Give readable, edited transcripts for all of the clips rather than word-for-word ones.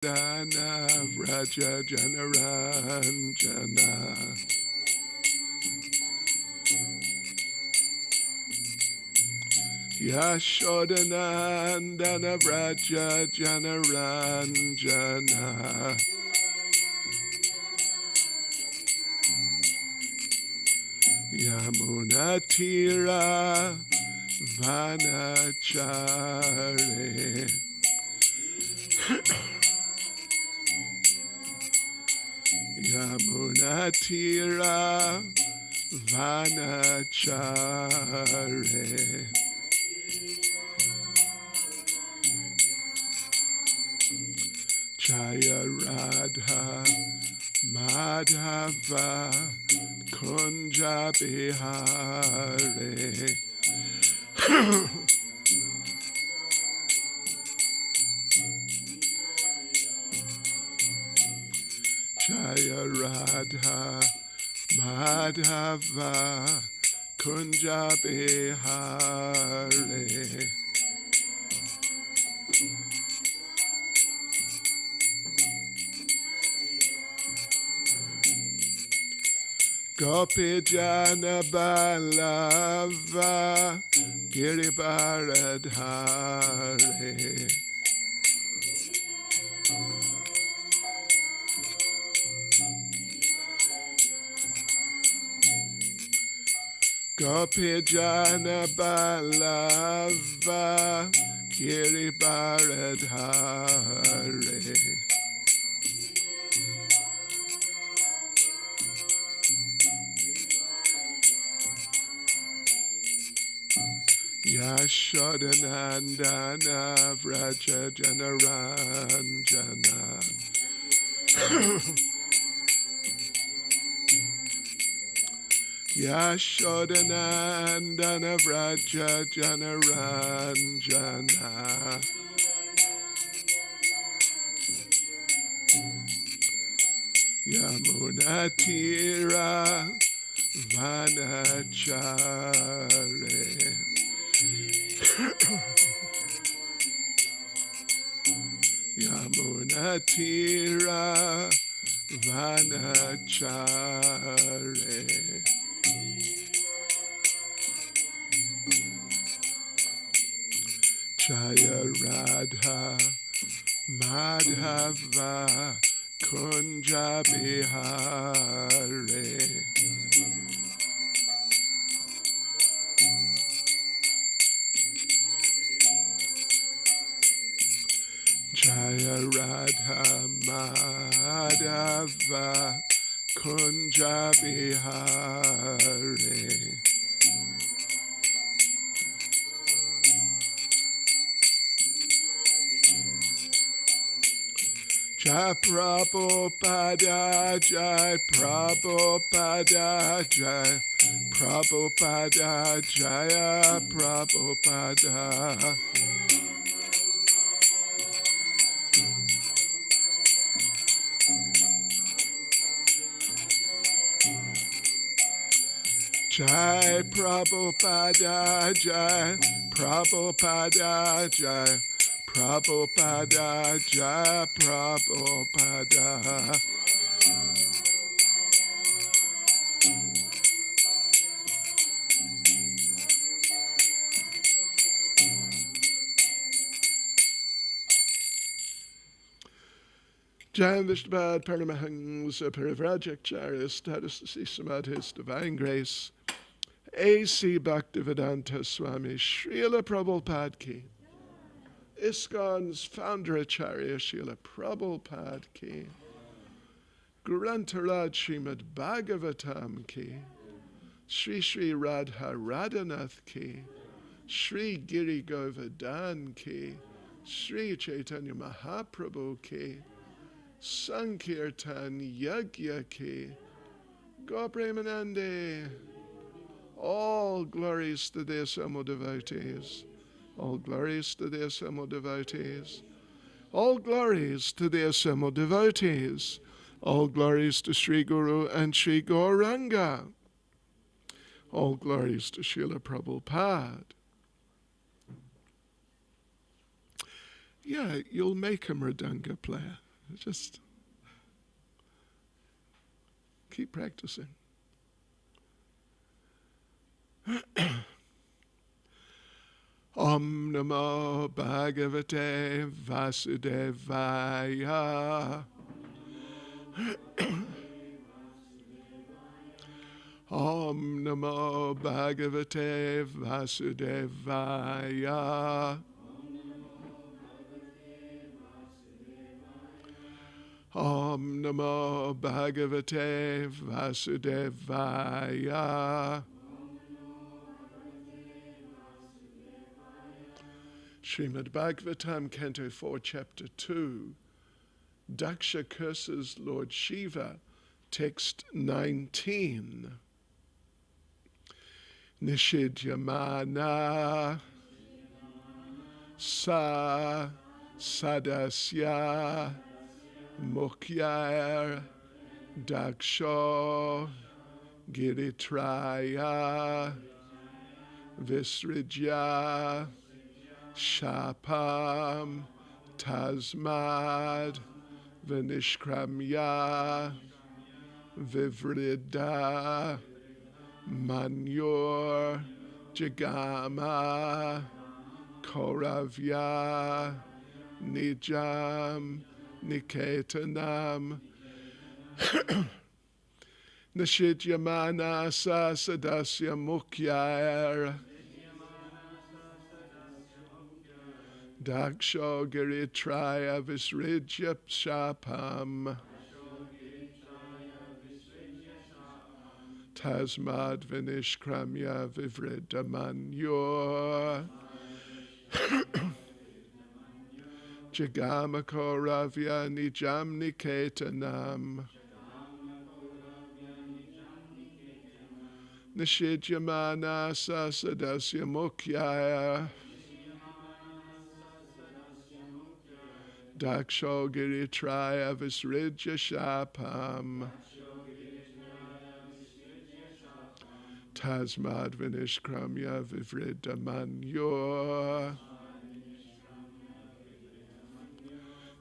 Dana Vraja Janaranjana Yashodanandana Vraja Janaranjana Yamunatira Vanachare Yamunatira Vanachare Jaya Radha Madhava Kunja Bihare Jaya Radha Madhava Kunja Bihare Gopi Jana Balava Giribaradhare Gopi Jana Balava Giribaradhare Yashodanandana Vraja Janaranjana Yashodanandana Vraja Janaranjana Yamunatira Vanachare Yamunatira Vanachare Jaya Radha Madhava Kunja Bihare Jaya Radha Madhava Kunja Bihare Jai Prabhupada Jai Prabhupada Jai Prabhupada Jaya Prabhupada Jai Prabhupada Jai Prabhupada Jai Prabhupada Jai Prabhupada Jai Vishnupad Paramahansa Parivrajacharya Status Sisamatis Divine Grace A.C. Bhaktivedanta Swami Srila Prabhupada Ki ISKCON's founder Acharya Srila Prabhupada Ki Grantaraj Srimad Bhagavatam Ki Sri Sri Radha Radhanath Ki Sri Giri Govardhan Ki Sri Chaitanya Mahaprabhu Ki Sankirtan Yagya Ki Gopremanande. All glories to the assembled devotees. All glories to the assembled devotees. All glories to the assembled devotees. All glories to Sri Guru and Sri Gauranga. All glories to Srila Prabhupada. Yeah, you'll make a mridanga player. Just keep practicing. Om Namo Bhagavate Vasudevaya. Om Namo Bhagavate Vasudevaya. Om Namo Bhagavate Vasudevaya. Srimad Bhagavatam, Canto 4, Chapter 2. Daksha curses Lord Shiva, text 19. Nishidyamana sa sadasya mukyar daksho giritraya visrijya shapam tasmad vinishkramya vivrida manyor jagama koravya nijam niketanam nishidyamana sa sadasya mukyar daksho giritraya visrijya shapam tasmad vinishkramya vivridamanyor jagamako ravya nijam niketanam nishidyamana sa sadasya mukyaya daksho giritraya visrijya shapam tasmad vinishkramya vivridamanyor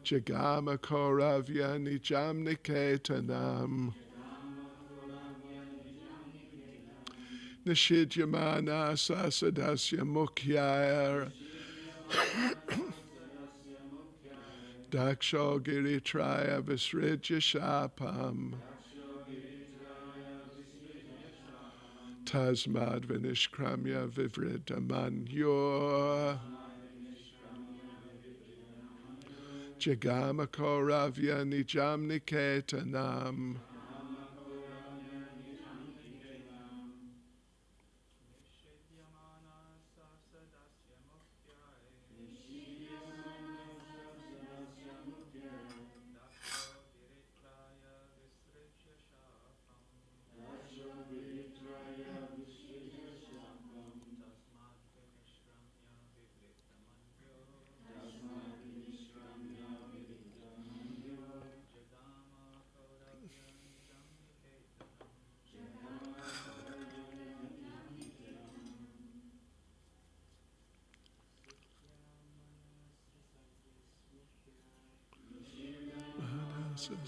jagamako ravya nijam niketanam nishidyamana sa sadasya mukyaya daksho giritraya visrijya shapam tasmad vinishkramya vivridamanyor jagamako ravya nijam niketanam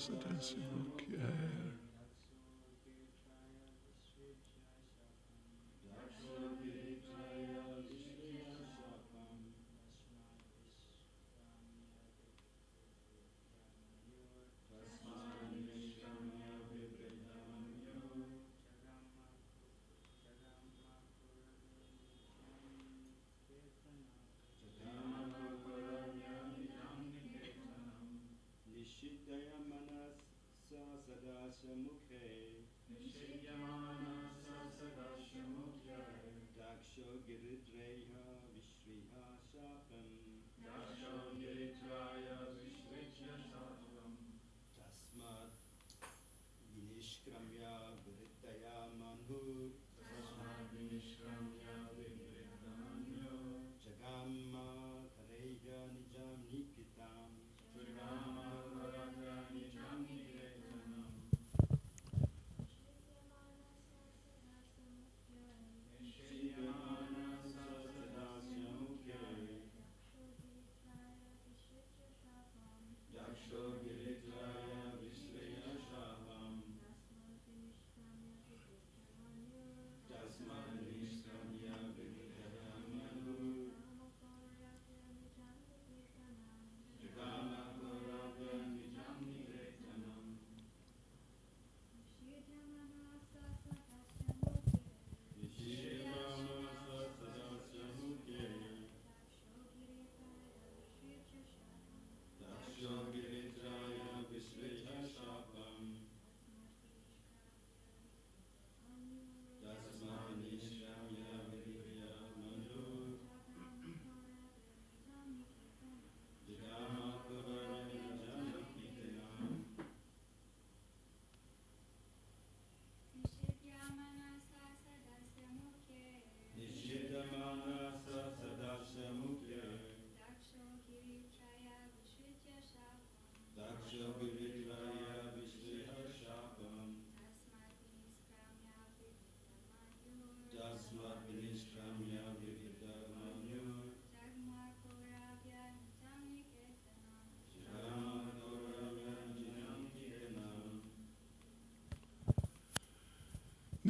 sadasya mukyaya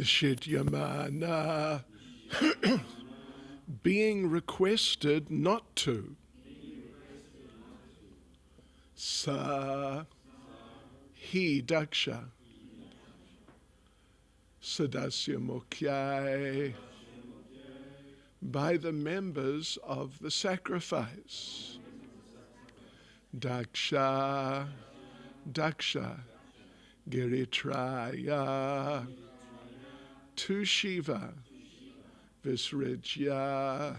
Nishidyamana, being requested not to. Sa, he daksha, sadasya mukyai, by the members of the sacrifice. Daksha, daksha, giritraya, to Shiva, visrijya,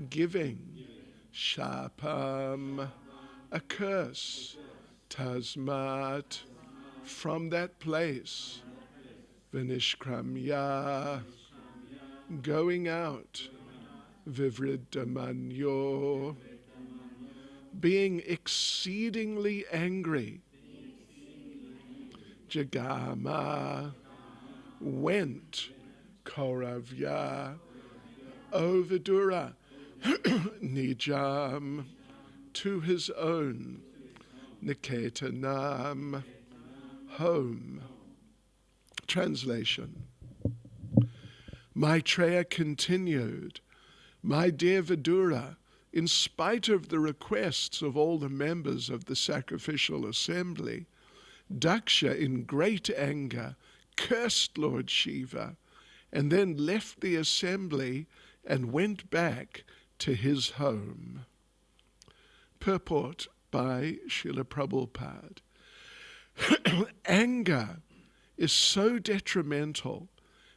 giving, shapam, a curse, tasmat, from that place, vinishkramya, going out, vivridamanyo, being exceedingly angry, jagama, went, kauravya, Vidura, nijam, to his own, niketanam, home. Translation. Maitreya continued, my dear Vidura, in spite of the requests of all the members of the sacrificial assembly, Daksha, in great anger, cursed Lord Shiva, and then left the assembly and went back to his home. Purport by Srila Prabhupada. Anger is so detrimental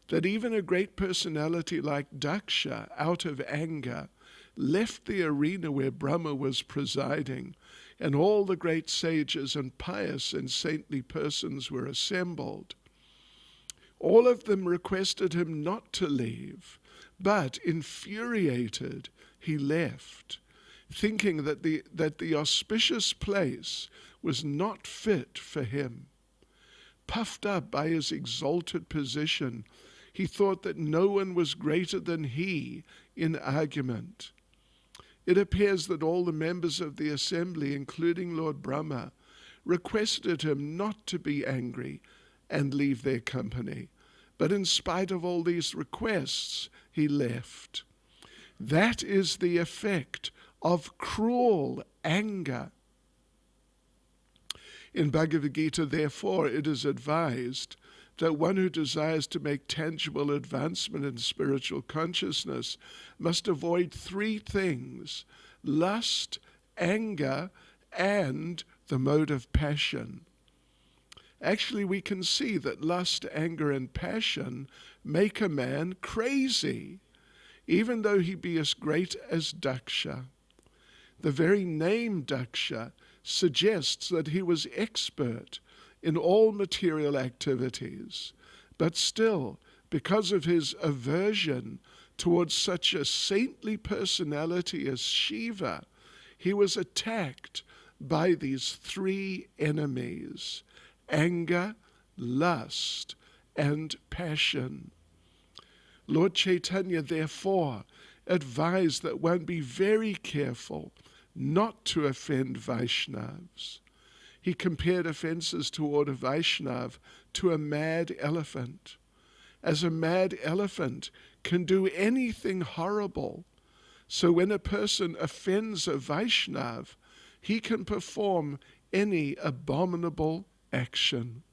that even a great personality like Daksha, out of anger, left the arena where Brahma was presiding, and all the great sages and pious and saintly persons were assembled. All of them requested him not to leave, but, infuriated, he left, thinking that the auspicious place was not fit for him. Puffed up by his exalted position, he thought that no one was greater than he in argument. It appears that all the members of the assembly, including Lord Brahma, requested him not to be angry and leave their company. But in spite of all these requests, he left. That is the effect of cruel anger. In Bhagavad Gita, therefore, it is advised that one who desires to make tangible advancement in spiritual consciousness must avoid three things: lust, anger, and the mode of passion. Actually, we can see that lust, anger, and passion make a man crazy, even though he be as great as Daksha. The very name Daksha suggests that he was expert in all material activities, but still, because of his aversion towards such a saintly personality as Shiva, he was attacked by these three enemies: anger, lust, and passion. Lord Chaitanya, therefore, advised that one be very careful not to offend Vaishnavas. He compared offenses toward a Vaishnav to a mad elephant. As a mad elephant can do anything horrible, so when a person offends a Vaishnav, he can perform any abominable action.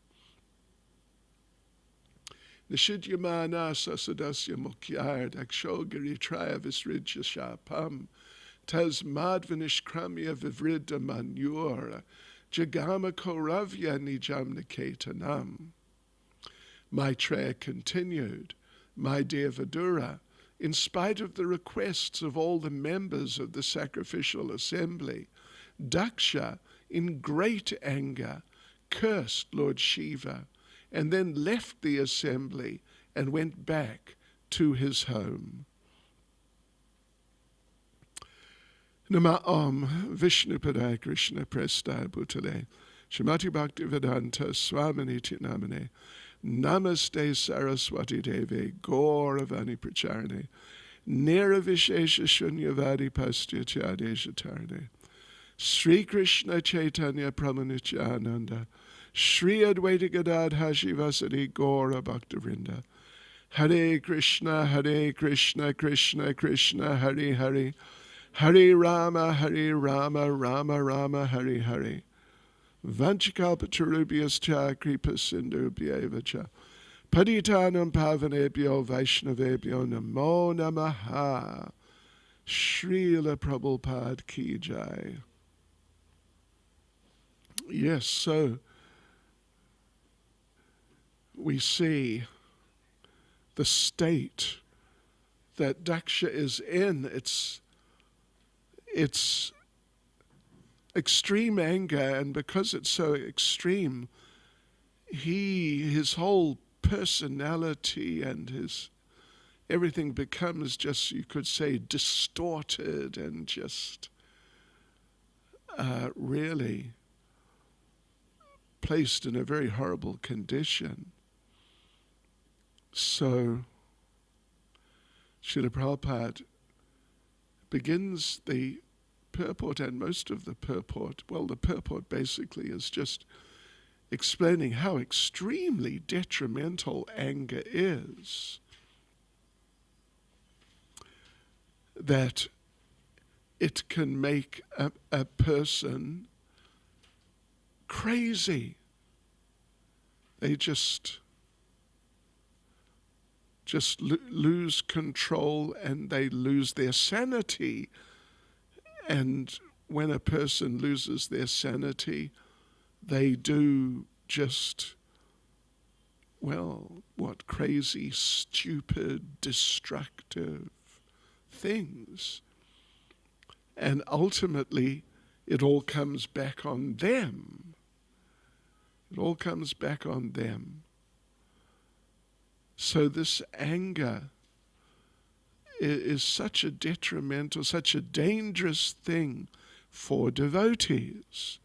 Nishidyamana sasadasya mukyar daksho giritraya visrijya shapam tasmad vinishkramya vivrida manur jagama koravya nijam niketanam. Maitreya continued, my dear Vidura, in spite of the requests of all the members of the sacrificial assembly, Daksha, in great anger, cursed Lord Shiva, and then left the assembly and went back to his home. Nama Om Vishnupadaya Krishna Prestaya Bhutale Srimati Bhaktivedanta Swaminiti Namane Namaste Saraswati Deve Gauravani Pracharane Niravishesha Shunyavadi Pastyachadesha Tarane Sri Krishna Chaitanya Pramanityananda Shri Advaita Gadadhar Shivasari Gaura Bhaktivinoda. Hare Krishna, Krishna Krishna, Hare Hare. Hare Rama, Rama Rama, Hare Hare. Vanchakalpatarubhyascha kripasindubhyevacha. Paditanam pavanebhyo vaishnavebhyo namo namaha. Srila Prabhupada ki jai. Yes, so we see the state that Daksha is in. It's extreme anger, and because it's so extreme, his whole personality and his everything becomes just, you could say, distorted and just really placed in a very horrible condition. So Srila Prabhupada begins the purport, and most of the purport, well, the purport basically is just explaining how extremely detrimental anger is. That it can make a person crazy. They just lose control, and they lose their sanity. And when a person loses their sanity, they do just, crazy, stupid, destructive things. And ultimately, it all comes back on them. It all comes back on them. So this anger is such a detrimental, such a dangerous thing for devotees.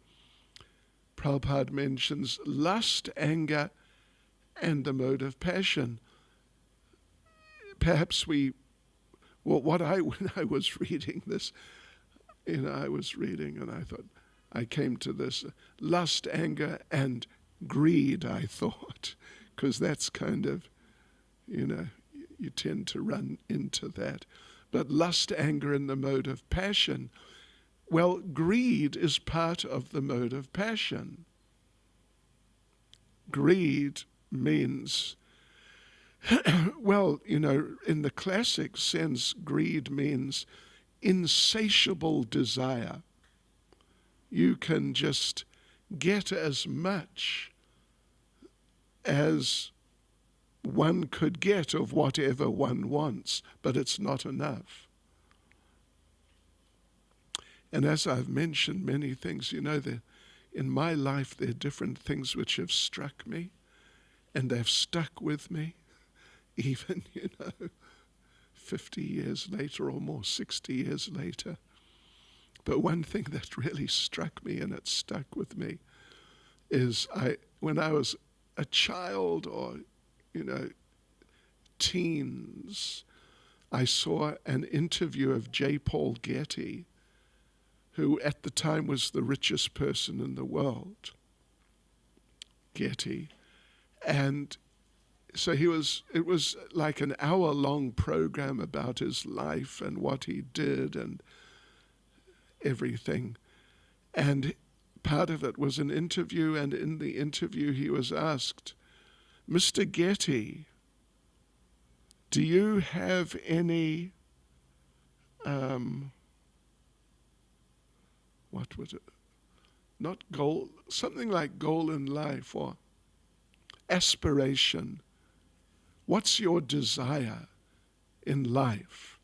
Prabhupada mentions lust, anger, and the mode of passion. Perhaps when I was reading this, I was reading and I thought, I came to this, lust, anger, and greed, I thought, because that's kind of, you tend to run into that. But lust, anger, and the mode of passion, well, greed is part of the mode of passion. Greed means, in the classic sense, greed means insatiable desire. You can just get as much as one could get of whatever one wants, but it's not enough. And as I've mentioned many things, that in my life there are different things which have struck me, and they've stuck with me, even, 50 years later or more, 60 years later. But one thing that really struck me and it stuck with me is when I was a child or, teens, I saw an interview of J. Paul Getty, who at the time was the richest person in the world, Getty. And so it was like an hour-long program about his life and what he did and everything. And part of it was an interview, and in the interview he was asked, Mr. Getty, do you have any, what was it? Not goal, something like goal in life or aspiration. What's your desire in life?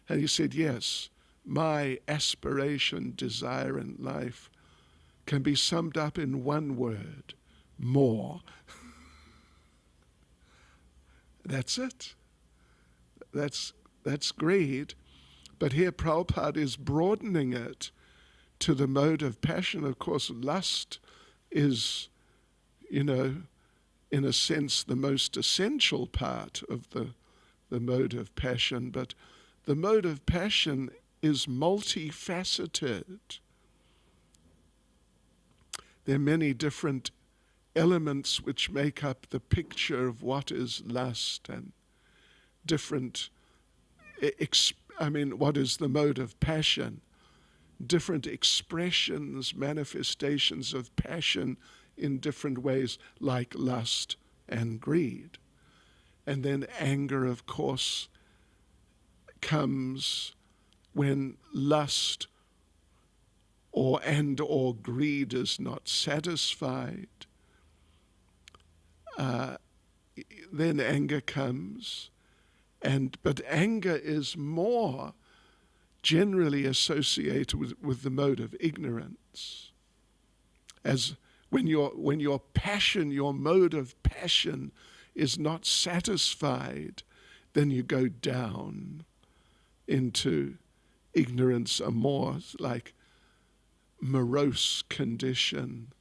And he said, yes, my aspiration, desire in life can be summed up in one word: more. That's it. That's greed. But here Prabhupada is broadening it to the mode of passion. Of course, lust is, in a sense, the most essential part of the mode of passion. But the mode of passion is multifaceted. There are many different elements which make up the picture of what is lust, and different, what is the mode of passion, different expressions, manifestations of passion in different ways, like lust and greed. And then anger, of course, comes when lust or greed is not satisfied. Then anger comes, but anger is more generally associated with the mode of ignorance. As when your passion, your mode of passion is not satisfied, then you go down into ignorance, a more like morose condition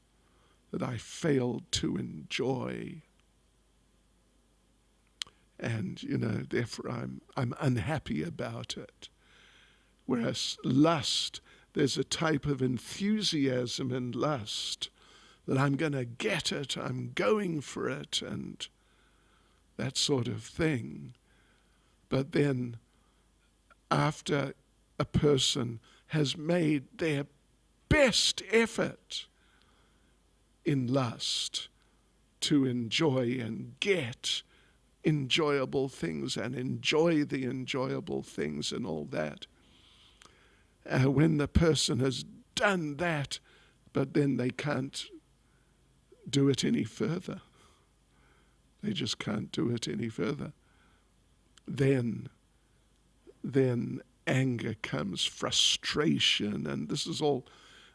that I failed to enjoy. And, therefore I'm unhappy about it. Whereas lust, there's a type of enthusiasm in lust that I'm going to get it, I'm going for it, and that sort of thing. But then after a person has made their best effort in lust to enjoy and get enjoyable things and enjoy the enjoyable things and all that, when the person has done that, but then they can't do it any further, they just can't do it any further, then anger comes, frustration, and this is all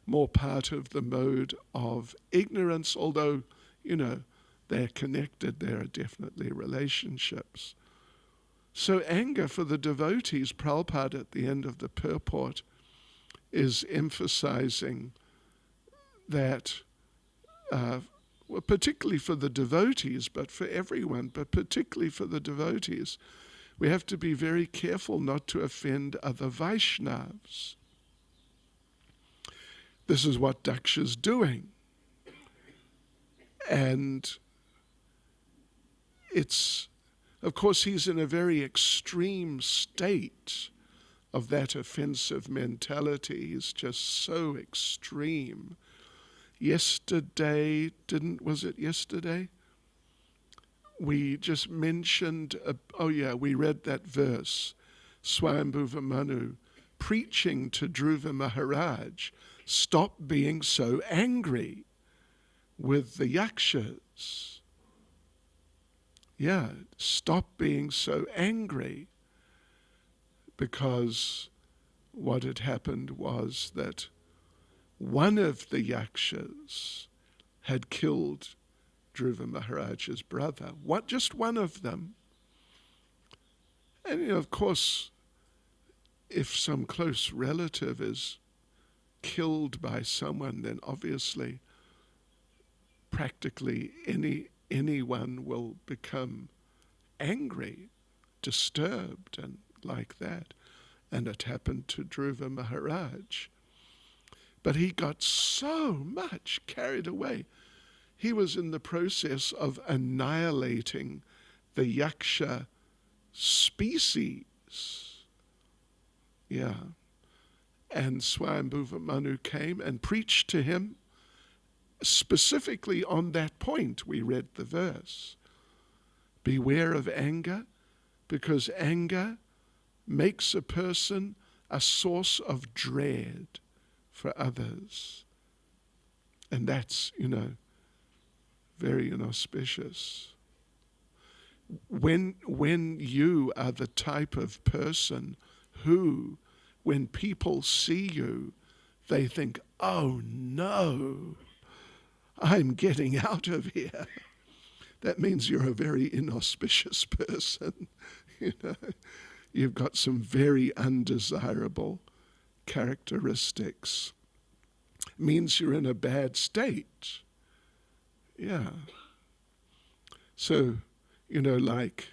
more part of the mode of ignorance, although, they're connected, there are definitely relationships. So anger for the devotees, Prabhupada at the end of the purport is emphasizing that, particularly for the devotees, but for everyone, but particularly for the devotees, we have to be very careful not to offend other Vaishnavas. This is what Daksha's doing. And of course, he's in a very extreme state of that offensive mentality. He's just so extreme. Yesterday, was it yesterday? We just mentioned, we read that verse, Swayambhuva Manu, preaching to Dhruva Maharaj, stop being so angry with the yakshas. Yeah, stop being so angry, because what had happened was that one of the yakshas had killed Dhruva Maharaj's brother, just one of them. And of course, if some close relative is killed by someone, then obviously practically anyone will become angry, disturbed, and like that. And it happened to Dhruva Maharaj. But he got so much carried away. He was in the process of annihilating the yaksha species. Yeah. And Swayambhuva Manu came and preached to him specifically on that point. We read the verse. Beware of anger, because anger makes a person a source of dread for others. And that's, very inauspicious. When you are the type of person who, when people see you, they think, oh no, I'm getting out of here. That means you're a very inauspicious person. You've got some very undesirable characteristics. It means you're in a bad state. Yeah. So, like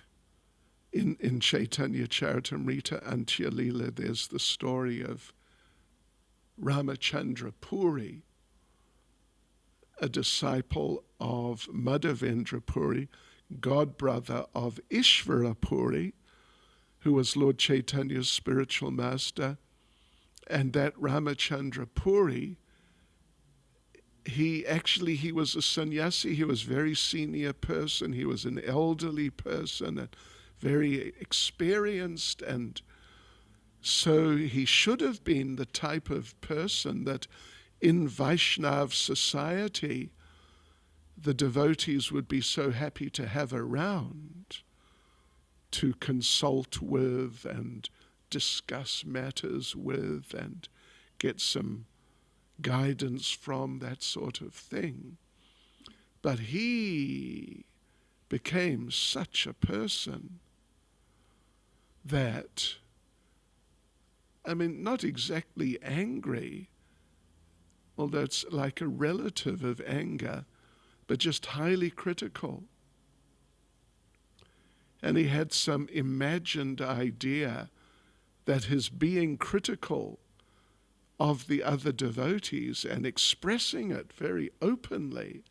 in Chaitanya Charitamrita Antya Leela, there's the story of Ramachandra Puri, a disciple of Madhavendra Puri, godbrother of Ishvara Puri, who was Lord Chaitanya's spiritual master. And that Ramachandra Puri, he was a sannyasi. He was a very senior person. He was an elderly person and very experienced, and so he should have been the type of person that in Vaishnav society the devotees would be so happy to have around to consult with and discuss matters with and get some guidance from, that sort of thing. But he became such a person that, not exactly angry, although it's like a relative of anger, but just highly critical. And he had some imagined idea that his being critical of the other devotees and expressing it very openly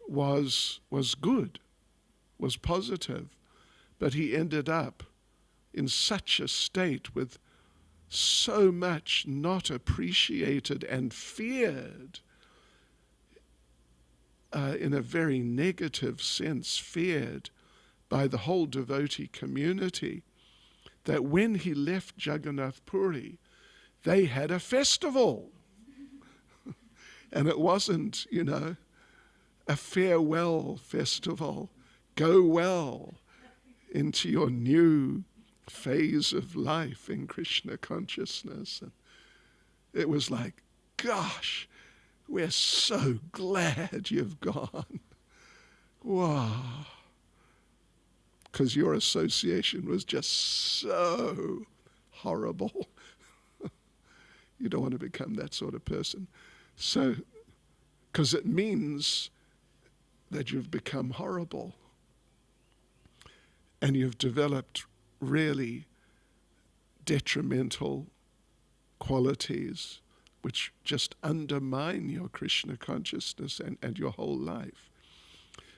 was good, was positive. But he ended up in such a state with so much not appreciated and feared, in a very negative sense, feared by the whole devotee community, that when he left Jagannath Puri, they had a festival. And it wasn't, a farewell festival. Go well into your new phase of life in Krishna consciousness. And it was like, gosh, we're so glad you've gone. Wow. Because your association was just so horrible. You don't want to become that sort of person. So, because it means that you've become horrible and you've developed really detrimental qualities which just undermine your Krishna consciousness and your whole life.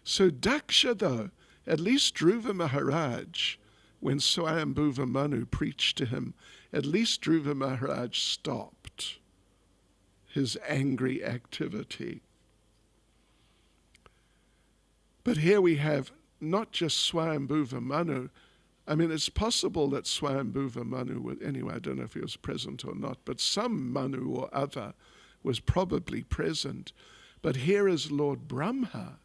So Daksha, though, at least Dhruva Maharaj, when Swayambhuva Manu preached to him, at least Dhruva Maharaj stopped his angry activity. But here we have not just Swayambhuva Manu. It's possible that Swayambhuva Manu, anyway, I don't know if he was present or not, but some Manu or other was probably present. But here is Lord Brahma.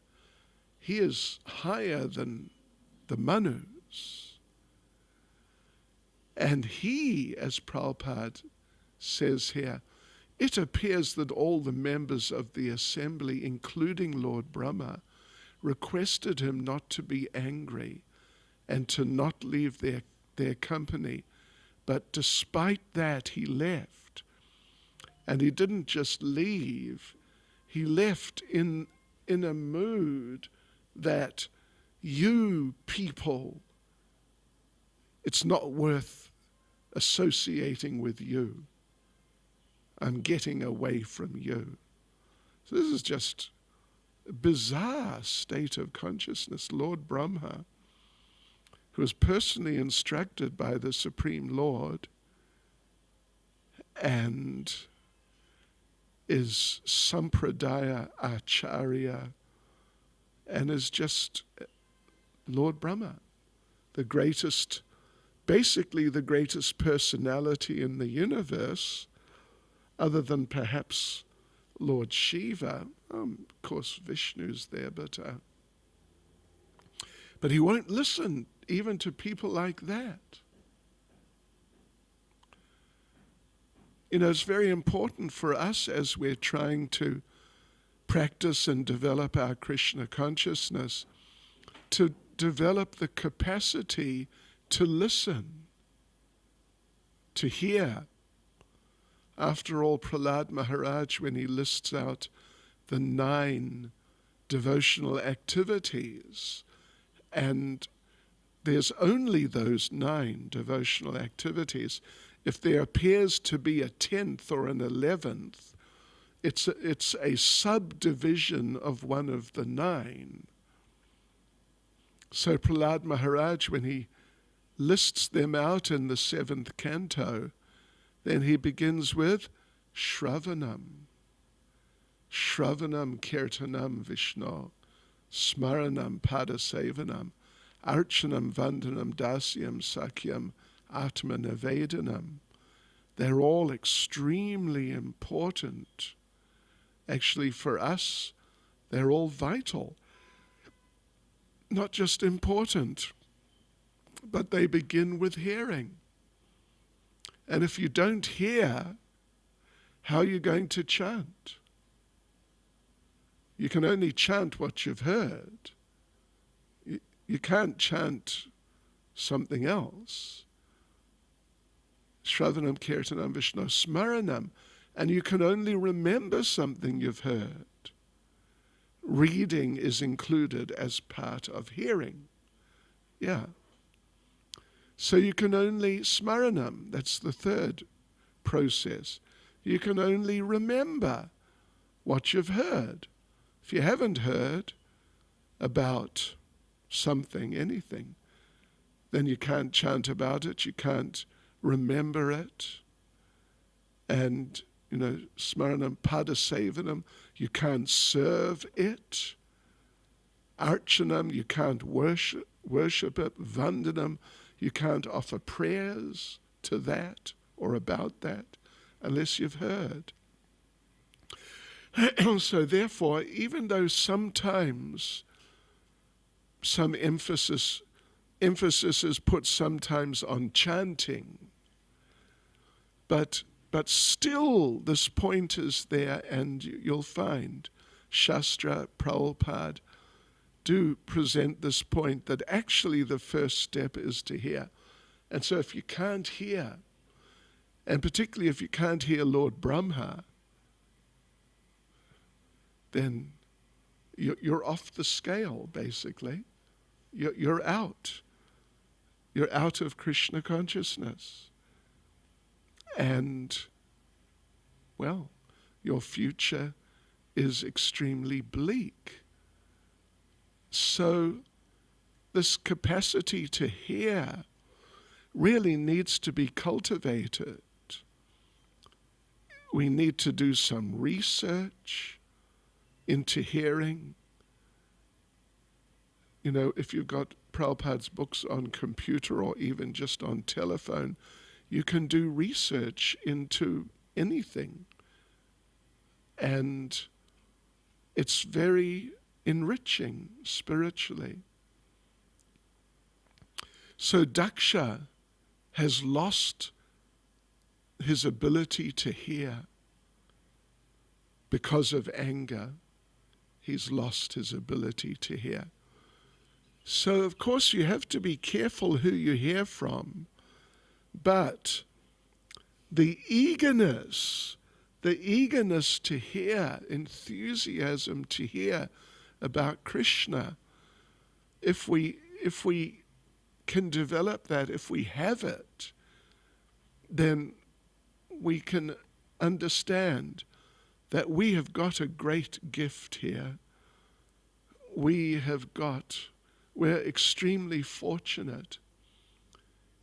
He is higher than the Manus. And he, as Prabhupada says here, it appears that all the members of the assembly, including Lord Brahma, requested him not to be angry and to not leave their company. But despite that, he left. And he didn't just leave, he left in a mood that you people, it's not worth associating with you. I'm getting away from you. So this is just a bizarre state of consciousness. Lord Brahma, who was personally instructed by the Supreme Lord and is Sampradaya Acharya and is just Lord Brahma, basically the greatest personality in the universe, other than perhaps Lord Shiva. Of course, Vishnu's there, but he won't listen even to people like that. It's very important for us as we're trying to practice and develop our Krishna consciousness to develop the capacity to listen, to hear. After all, Prahlad Maharaj, when he lists out the 9 devotional activities, and there's only those 9 devotional activities. If there appears to be a 10th or an 11th, it's a subdivision of one of the 9. So Prahlad Maharaj, when he lists them out in the 7th canto, then he begins with Shravanam. Shravanam Kirtanam Vishnu, Smaranam Padasevanam, Archanam Vandanam Dasyam Sakyam Atmanavedanam. They're all extremely important. Actually, for us, they're all vital. Not just important, but they begin with hearing. And if you don't hear, how are you going to chant? You can only chant what you've heard. You can't chant something else. Shravanam Kirtanam Vishnu Smaranam. And you can only remember something you've heard. Reading is included as part of hearing. Yeah. So you can only Smaranam, that's the 3rd process. You can only remember what you've heard. If you haven't heard about something, anything, then you can't chant about it, you can't remember it. And, Smaranam Padasevanam, you can't serve it. Archanam, you can't worship it. Vandanam, you can't offer prayers to that or about that unless you've heard. So therefore, even though sometimes some emphasis is put sometimes on chanting, but still this point is there, and you'll find Shastra, Prabhupada do present this point that actually the first step is to hear. And so if you can't hear, and particularly if you can't hear Lord Brahma, then you're off the scale, basically. You're out. You're out of Krishna consciousness. And, well, your future is extremely bleak. So this capacity to hear really needs to be cultivated. We need to do some research into hearing. If you've got Prabhupada's books on computer or even just on telephone, you can do research into anything. And it's very enriching spiritually. So Daksha has lost his ability to hear because of anger. He's lost his ability to hear. So, of course, you have to be careful who you hear from. But the eagerness to hear, enthusiasm to hear about Krishna, if we can develop that, if we have it, then we can understand that we have got a great gift here. We're extremely fortunate.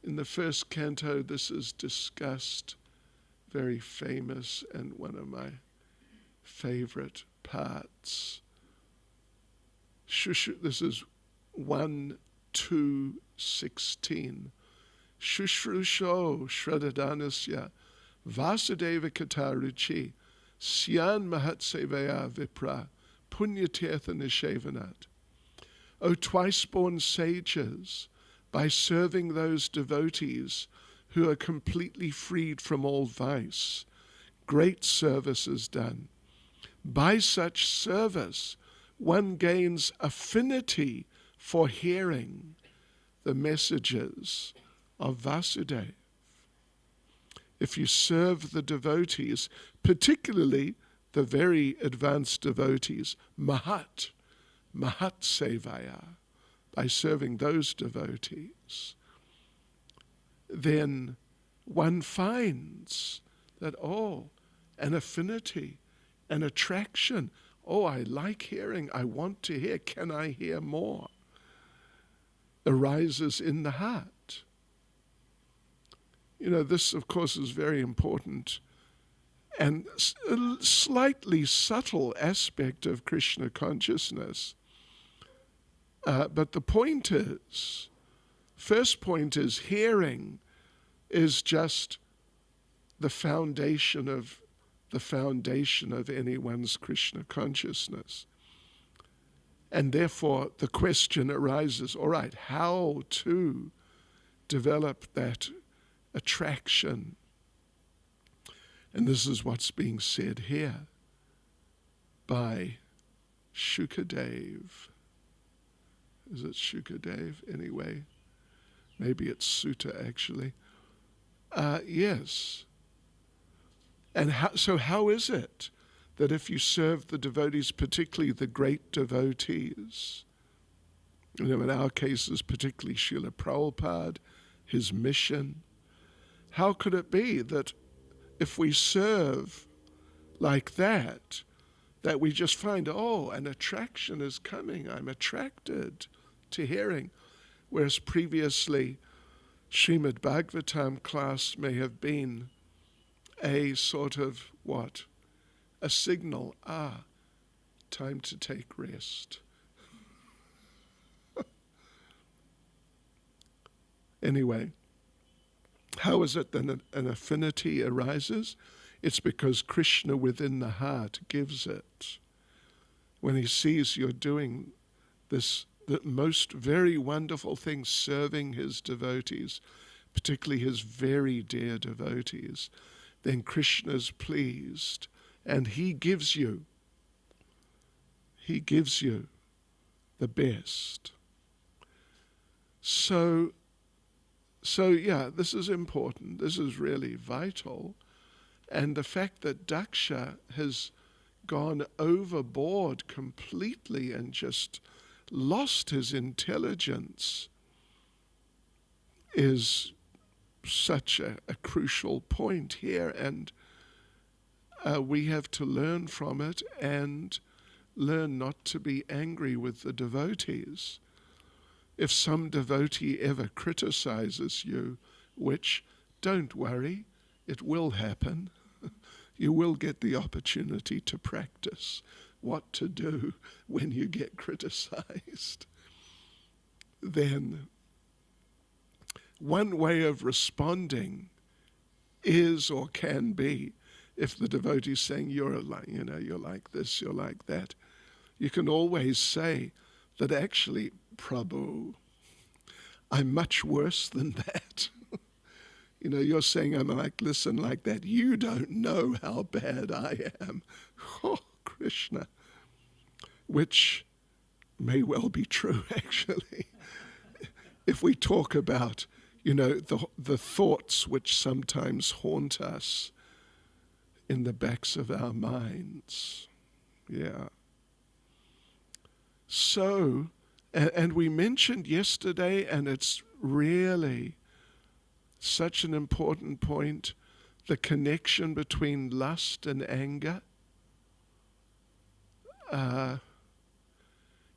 In the 1st canto, this is discussed, very famous and one of my favorite parts. This is 1:2:16. Shushrusho Shradhadanasya Vasudeva Kataruchi Syan Mahatsevaya Vipra Punyatirtha Nishevanat. O twice-born sages, by serving those devotees who are completely freed from all vice, great service is done. By such service, one gains affinity for hearing the messages of Vasudeva. If you serve the devotees, particularly the very advanced devotees, Mahat Sevaya, by serving those devotees, then one finds that, an affinity an attraction. Oh, I like hearing. I want to hear. Can I hear more? Arises in the heart. This, of course, is very important and a slightly subtle aspect of Krishna consciousness. But the point is, first point is, hearing is just the foundation of anyone's Krishna consciousness. And therefore the question arises, all right, how to develop that attraction? And this is what's being said here by Shukadev. Is it Shukadev? Anyway, maybe it's Sutta actually. Yes. And how is it that if you serve the devotees, particularly the great devotees, in our cases, particularly Srila Prabhupada, his mission, how could it be that if we serve like that we just find, an attraction is coming, I'm attracted to hearing, whereas previously Srimad Bhagavatam class may have been a sort of a signal, time to take rest. Anyway, how is it that an affinity arises? It's because Krishna within the heart gives it. When he sees you're doing the most very wonderful thing, serving his devotees, particularly his very dear devotees, then Krishna's pleased, and he gives you the best. So yeah, this is important. This is really vital. And the fact that Daksha has gone overboard completely and just lost his intelligence is such a crucial point here, and we have to learn from it and learn not to be angry with the devotees. If some devotee ever criticizes you, which, don't worry, it will happen. You will get the opportunity to practice what to do when you get criticized. Then one way of responding is or can be, if the devotee is saying you're like this, you're like that, you can always say that actually, Prabhu, I'm much worse than that. You're saying I'm like this and like that. You don't know how bad I am. Oh, Krishna. Which may well be true, actually. If we talk about, the thoughts which sometimes haunt us in the backs of our minds. Yeah. So, and we mentioned yesterday, and it's really such an important point, the connection between lust and anger.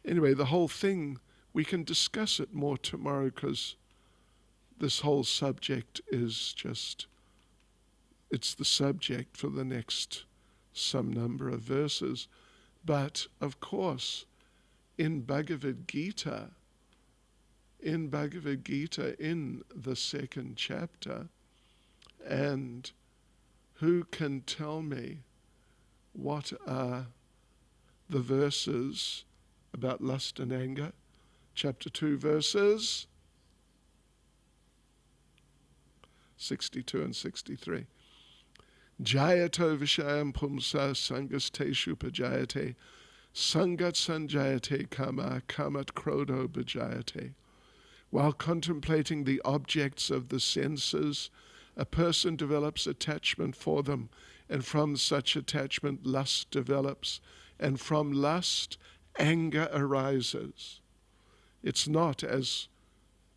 Anyway, the whole thing, we can discuss it more tomorrow because this whole subject is it's the subject for the next some number of verses. But, of course, in Bhagavad Gita, in the second chapter, and who can tell me what are the verses about lust and anger? Chapter 2, verses 62 and 63. Jayato vishayam pumsa sangasteshu pajayate sangat sanjayate kama kamat krodo bhajayate. While contemplating the objects of the senses, a person develops attachment for them, and from such attachment lust develops, and from lust anger arises. It's not, as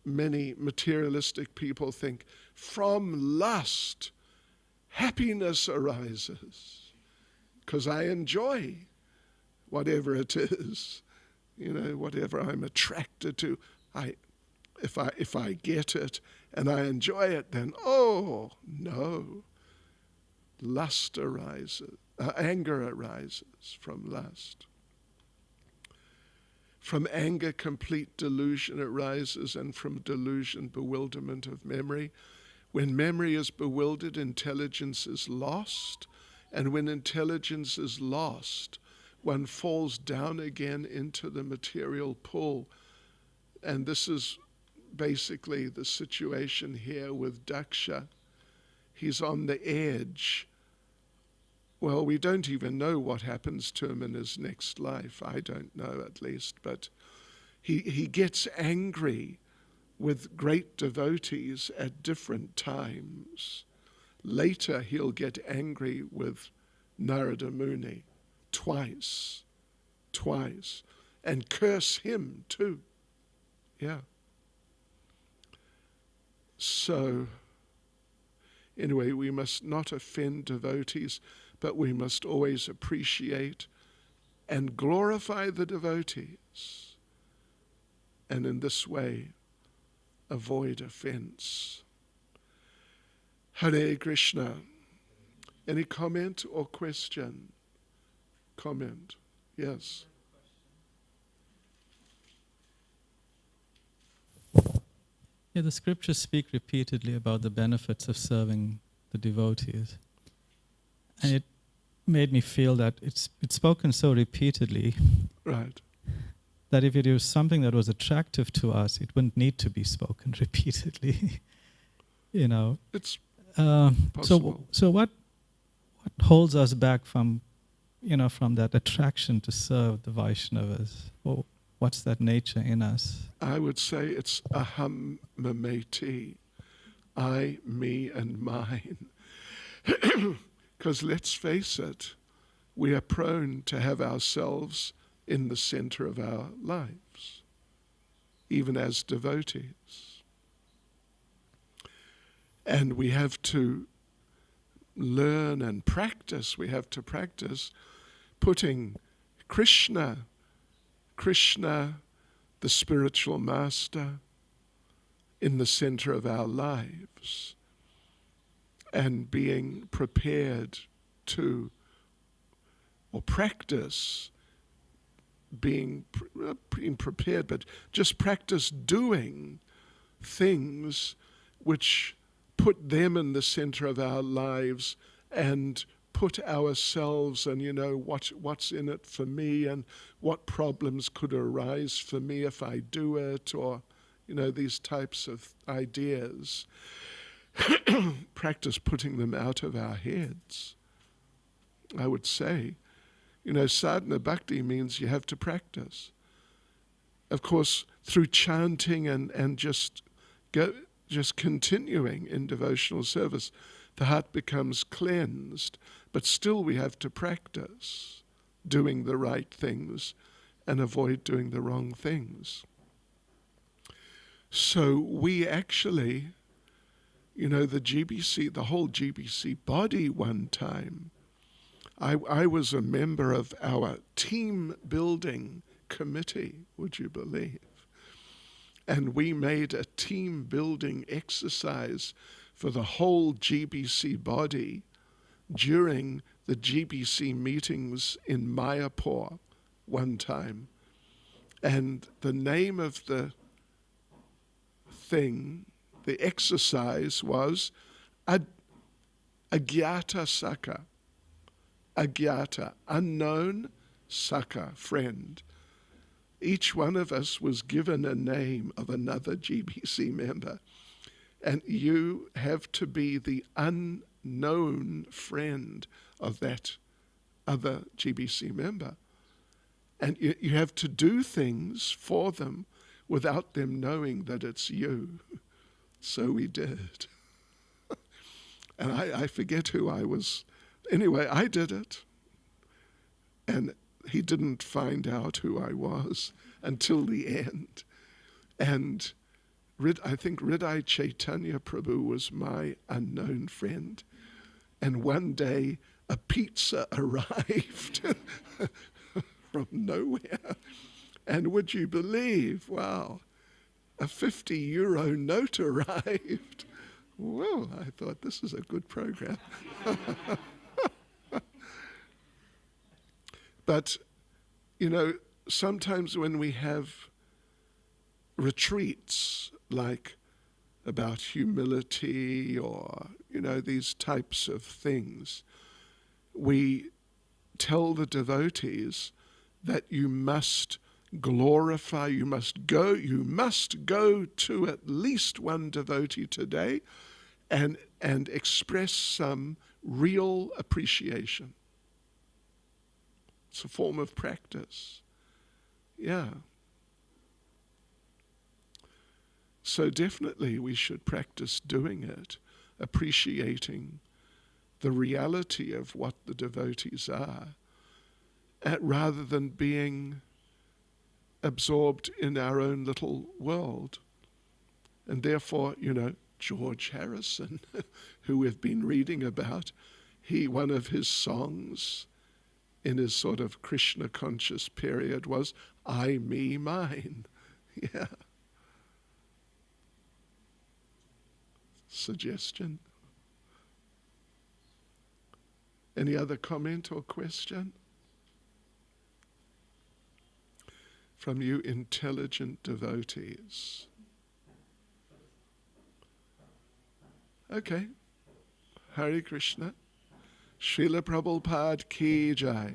many materialistic people think, from lust happiness arises. because I enjoy whatever it is, whatever I'm attracted to. If I get it and I enjoy it, then no, lust arises, anger arises from lust. From anger, complete delusion arises, and from delusion, bewilderment of memory. When memory is bewildered, intelligence is lost, and when intelligence is lost, one falls down again into the material pool. And this is basically the situation here with Daksha. He's on the edge. Well, we don't even know what happens to him in his next life. I don't know, at least. But he gets angry with great devotees at different times. Later, he'll get angry with Narada Muni twice, and curse him too. Yeah. So, anyway, we must not offend devotees, but we must always appreciate and glorify the devotees, and in this way avoid offense. Hare Krishna. Any comment or question? Comment. Yes. Yeah, the scriptures speak repeatedly about the benefits of serving the devotees. And it made me feel that it's spoken so repeatedly, right, that if it was something that was attractive to us, it wouldn't need to be spoken repeatedly. It's possible. So what holds us back from that attraction to serve the Vaishnavas? Well, what's that nature in us? I would say it's aham mameti, I, me, and mine. Because let's face it, we are prone to have ourselves in the center of our lives, even as devotees. And we have to learn and practice, putting Krishna, the spiritual master, in the center of our lives, and being prepared to, or practice being prepared, but just practice doing things which put them in the center of our lives and put ourselves and, what's in it for me and what problems could arise for me if I do it, or, these types of ideas. Practice putting them out of our heads, I would say. Sadhana bhakti means you have to practice. Of course, through chanting and just continuing in devotional service, the heart becomes cleansed, but still we have to practice doing the right things and avoid doing the wrong things. So we actually, the GBC, the whole GBC body one time, I was a member of our team building committee, would you believe? And we made a team building exercise for the whole GBC body during the GBC meetings in Mayapur one time. And the name of the thing, the exercise, was Agyata Saka. Agyata, unknown, Saka, friend. Each one of us was given a name of another GBC member, and you have to be the unknown friend of that other GBC member. And you have to do things for them without them knowing that it's you. So we did. And I forget who I was. Anyway, I did it. And he didn't find out who I was until the end. And I think Hridai Chaitanya Prabhu was my unknown friend. And one day a pizza arrived from nowhere. And would you believe, wow, a €50 note arrived. Well, I thought this is a good program. But, you know, sometimes when we have retreats like about humility or, you know, these types of things, we tell the devotees that you must glorify, you must go to at least one devotee today and express some real appreciation. It's a form of practice. Yeah. So definitely we should practice doing it, appreciating the reality of what the devotees are, rather than being absorbed in our own little world. And therefore, you know, George Harrison, who we've been reading about, one of his songs in his sort of Krishna conscious period was I, me, mine. Yeah. Suggestion? Any other comment or question? From you intelligent devotees. Okay. Hare Krishna. Srila Prabhupada ki jai.